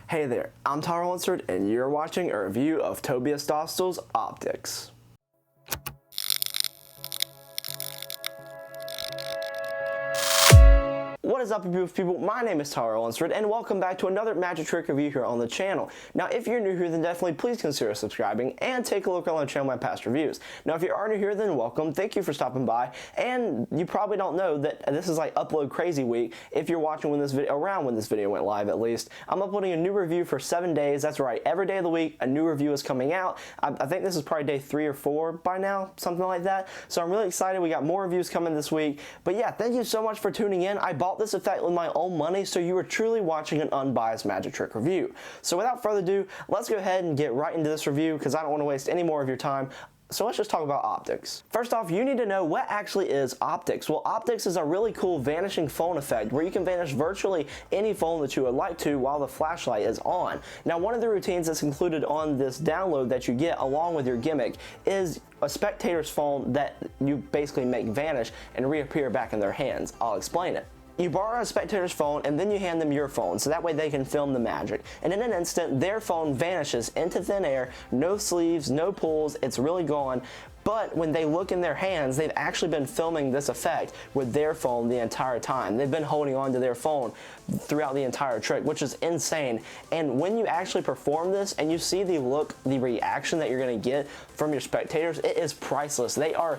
Hey there, I'm Tobias Dostal and you're watching a review of Tobias Dostal's Optix. What is up, you beautiful people? My name is Tobias Dostal and welcome back to another magic trick review here on the channel. Now, if you're new here, then definitely please consider subscribing and take a look around the channel my past reviews. Now, if you are new here, then welcome. Thank you for stopping by. And you probably don't know that this is like upload crazy week. If you're watching when this video, around when this video went live at least, I'm uploading a new review for 7 days. That's right, every day of the week a new review is coming out. I think this is probably day 3 or 4 by now, something like that. So I'm really excited. We got more reviews coming this week. But yeah, thank you so much for tuning in. I bought this effect with my own money, so you are truly watching an unbiased magic trick review. So without further ado, let's go ahead and get right into this review because I don't want to waste any more of your time. So let's just talk about Optix. First off, you need to know what actually is Optix. Well, Optix is a really cool vanishing phone effect where you can vanish virtually any phone that you would like to while the flashlight is on. Now, one of the routines that's included on this download that you get along with your gimmick is a spectator's phone that you basically make vanish and reappear back in their hands. I'll explain it. You borrow a spectator's phone and then you hand them your phone so that way they can film the magic. And in an instant, their phone vanishes into thin air, no sleeves, no pulls, it's really gone. But when they look in their hands, they've actually been filming this effect with their phone the entire time. They've been holding on to their phone throughout the entire trick, which is insane. And when you actually perform this and you see the look, the reaction that you're gonna get from your spectators, it is priceless. They are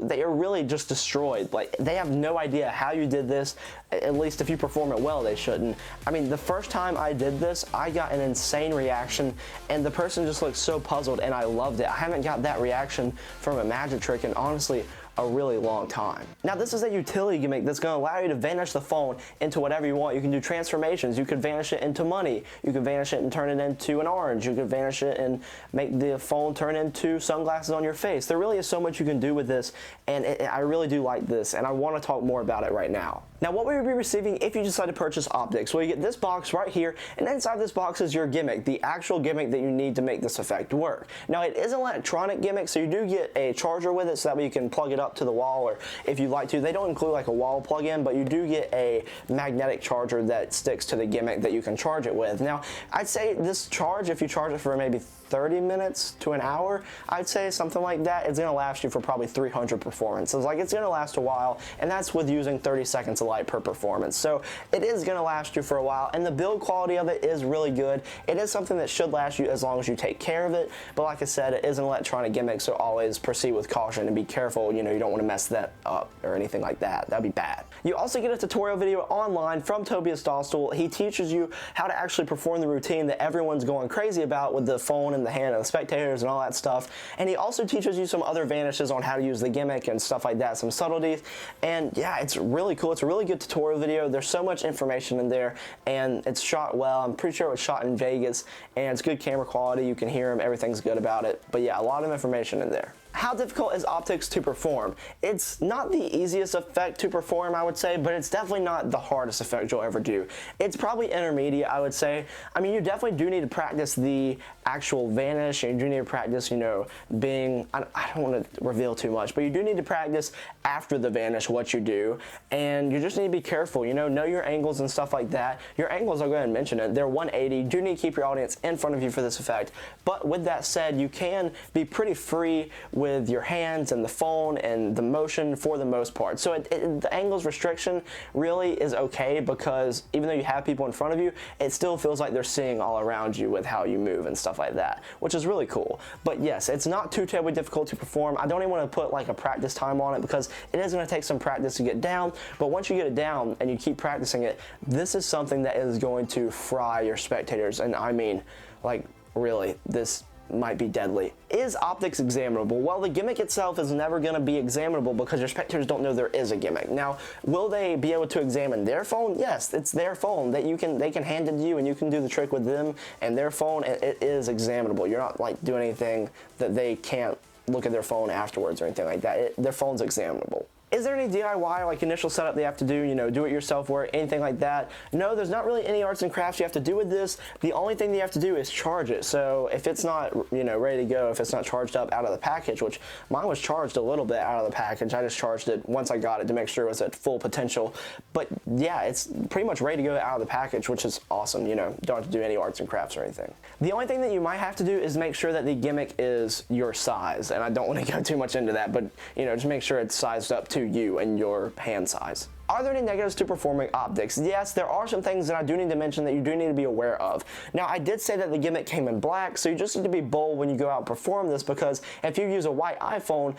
really just destroyed. Like, they have no idea how you did this. At least if you perform it well, they shouldn't. I mean, the first time I did this, I got an insane reaction and the person just looked so puzzled and I loved it. I haven't got that reaction from a magic trick in honestly a really long time. Now, this is a utility gimmick that's going to allow you to vanish the phone into whatever you want. You can do transformations. You could vanish it into money. You could vanish it and turn it into an orange. You could vanish it and make the phone turn into sunglasses on your face. There really is so much you can do with this, and I really do like this, and I want to talk more about it right now. Now, what we would be receiving if you decide to purchase Optix? Well, you get this box right here, and inside this box is your gimmick, the actual gimmick that you need to make this effect work. Now, it is an electronic gimmick, so you do get a charger with it, so that way you can plug it up to the wall, or if you'd like to. They don't include like a wall plug-in, but you do get a magnetic charger that sticks to the gimmick that you can charge it with. Now, I'd say this charge, if you charge it for maybe 30 minutes to an hour, I'd say something like that, it's gonna last you for probably 300 performances. Like, it's gonna last a while, and that's with using 30 seconds of light per performance. So it is gonna last you for a while, and the build quality of it is really good. It is something that should last you as long as you take care of it, but like I said, it is an electronic gimmick, so always proceed with caution and be careful. You know, you don't want to mess that up or anything like that. That'd be bad. You also get a tutorial video online from Tobias Dostal. He teaches you how to actually perform the routine that everyone's going crazy about with the phone in the hand of the spectators and all that stuff. And he also teaches you some other vanishes on how to use the gimmick and stuff like that, some subtleties. And yeah, it's really cool. It's a really good tutorial video. There's so much information in there, and it's shot well. I'm pretty sure it was shot in Vegas, and it's good camera quality. You can hear him. Everything's good about it. But yeah, a lot of information in there. How difficult is Optix to perform? It's not the easiest effect to perform, I would say, but it's definitely not the hardest effect you'll ever do. It's probably intermediate, I would say. I mean, you definitely do need to practice the actual vanish, and you do need to practice, you know, being, I don't want to reveal too much, but you do need to practice after the vanish what you do, and you just need to be careful, you know your angles and stuff like that. Your angles, I'll go ahead and mention it, they're 180. You do need to keep your audience in front of you for this effect, but with that said, you can be pretty free with your hands and the phone and the motion for the most part. So the angles restriction really is okay, because even though you have people in front of you, it still feels like they're seeing all around you with how you move and stuff like that, which is really cool. But yes, it's not too terribly difficult to perform. I don't even want to put like a practice time on it, because it is going to take some practice to get down, but once you get it down and you keep practicing it, this is something that is going to fry your spectators, and I mean, like, really, this might be deadly. Is Optix examinable? Well, the gimmick itself is never going to be examinable because your spectators don't know there is a gimmick. Now, will they be able to examine their phone? Yes, it's their phone that they can hand it to you, and you can do the trick with them and their phone, and it is examinable. You're not like doing anything that they can't look at their phone afterwards or anything like that. Their phone's examinable. Is there any DIY, like initial setup they have to do, do it yourself work, anything like that? No, there's not really any arts and crafts you have to do with this. The only thing you have to do is charge it. So if it's not, ready to go, if it's not charged up out of the package, which mine was charged a little bit out of the package, I just charged it once I got it to make sure it was at full potential. But yeah, it's pretty much ready to go out of the package, which is awesome. Don't have to do any arts and crafts or anything. The only thing that you might have to do is make sure that the gimmick is your size. And I don't want to go too much into that, but just make sure it's sized up to you and your hand size. Are there any negatives to performing Optix? Yes, there are some things that I do need to mention that you do need to be aware of. Now, I did say that the gimmick came in black, so you just need to be bold when you go out and perform this, because if you use a white iPhone,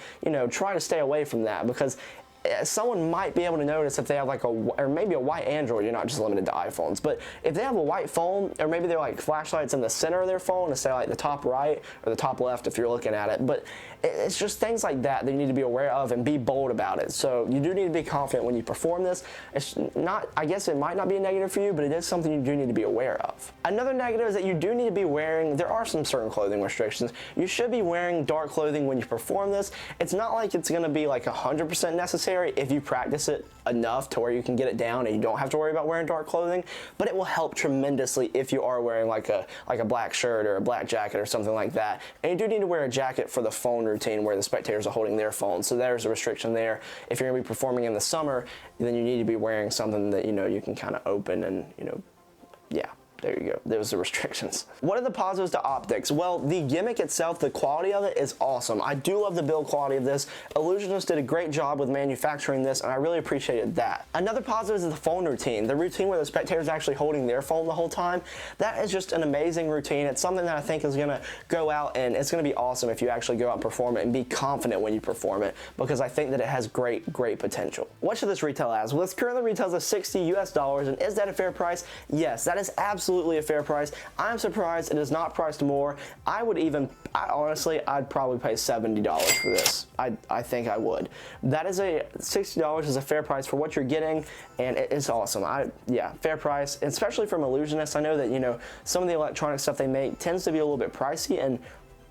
try to stay away from that, because someone might be able to notice if they have or maybe a white Android. You're not just limited to iPhones, but if they have a white phone, or maybe they're like flashlights in the center of their phone instead of like the top right or the top left if you're looking at it. But it's just things like that you need to be aware of and be bold about it. So you do need to be confident when you perform this. It's not, I guess it might not be a negative for you, but it is something you do need to be aware of. Another negative is that you do need to be wearing, there are some certain clothing restrictions. You should be wearing dark clothing when you perform this. It's not like it's going to be like 100% necessary if you practice it enough to where you can get it down and you don't have to worry about wearing dark clothing, but it will help tremendously if you are wearing like a black shirt or a black jacket or something like that. And you do need to wear a jacket for the phone routine where the spectators are holding their phones, so there's a restriction there. If you're going to be performing in the summer, then you need to be wearing something that you can kind of open and yeah. There you go. There's the restrictions. What are the positives to Optix? Well, the gimmick itself, the quality of it is awesome. I do love the build quality of this. Illusionist did a great job with manufacturing this, and I really appreciated that. Another positive is the phone routine. The routine where the spectator's actually holding their phone the whole time. That is just an amazing routine. It's something that I think is going to go out, and it's going to be awesome if you actually go out and perform it and be confident when you perform it, because I think that it has great potential. What should this retail as? Well, this currently retails at $60 US, and is that a fair price? Yes, that is absolutely a fair price. I'm surprised it is not priced more. Honestly, I'd probably pay $70 for this. I think I would. That is $60 is a fair price for what you're getting, and it is awesome. Yeah, fair price, especially from Illusionist. I know that, some of the electronic stuff they make tends to be a little bit pricey, and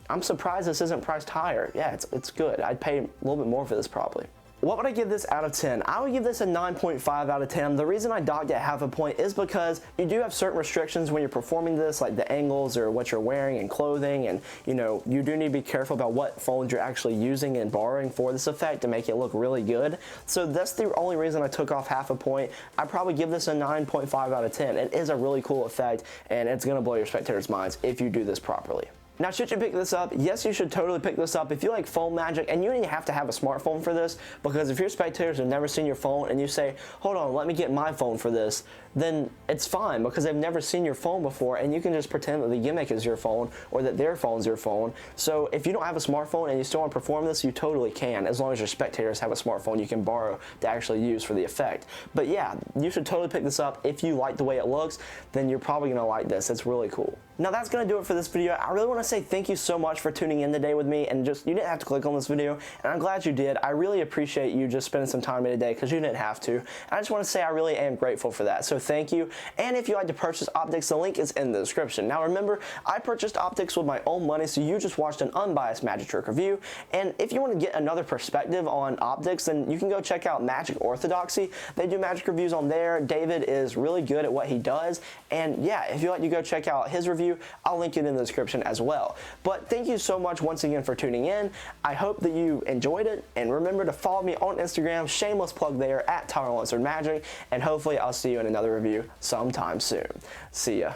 I'm surprised this isn't priced higher. Yeah, it's good. I'd pay a little bit more for this probably. What would I give this out of 10? I would give this a 9.5 out of 10. The reason I docked at half a point is because you do have certain restrictions when you're performing this, like the angles or what you're wearing and clothing, and you do need to be careful about what phones you're actually using and borrowing for this effect to make it look really good. So that's the only reason I took off half a point. I'd probably give this a 9.5 out of 10. It is a really cool effect, and it's going to blow your spectators' minds if you do this properly. Now, should you pick this up? Yes, you should totally pick this up if you like phone magic, and you don't even have to have a smartphone for this, because if your spectators have never seen your phone and you say, hold on, let me get my phone for this, then it's fine, because they've never seen your phone before, and you can just pretend that the gimmick is your phone or that their phone's your phone. So if you don't have a smartphone and you still want to perform this, you totally can, as long as your spectators have a smartphone you can borrow to actually use for the effect. But yeah, you should totally pick this up. If you like the way it looks, then you're probably going to like this. It's really cool. Now that's going to do it for this video. I really want to say thank you so much for tuning in today with me, and you didn't have to click on this video, and I'm glad you did. I really appreciate you just spending some time with me today, because you didn't have to. And I just want to say I really am grateful for that. So thank you. And if you'd like to purchase Optix, the link is in the description. Now remember, I purchased Optix with my own money, so you just watched an unbiased magic trick review. And if you want to get another perspective on Optix, then you can go check out Magic Orthodoxy. They do magic reviews on there. David is really good at what he does. And yeah, if you'd like to go check out his review, I'll link it in the description as well. But thank you so much once again for tuning in. I hope that you enjoyed it, and remember to follow me on Instagram, shameless plug there, @TowerLanceRedMagic, and hopefully I'll see you in another review sometime soon. See ya.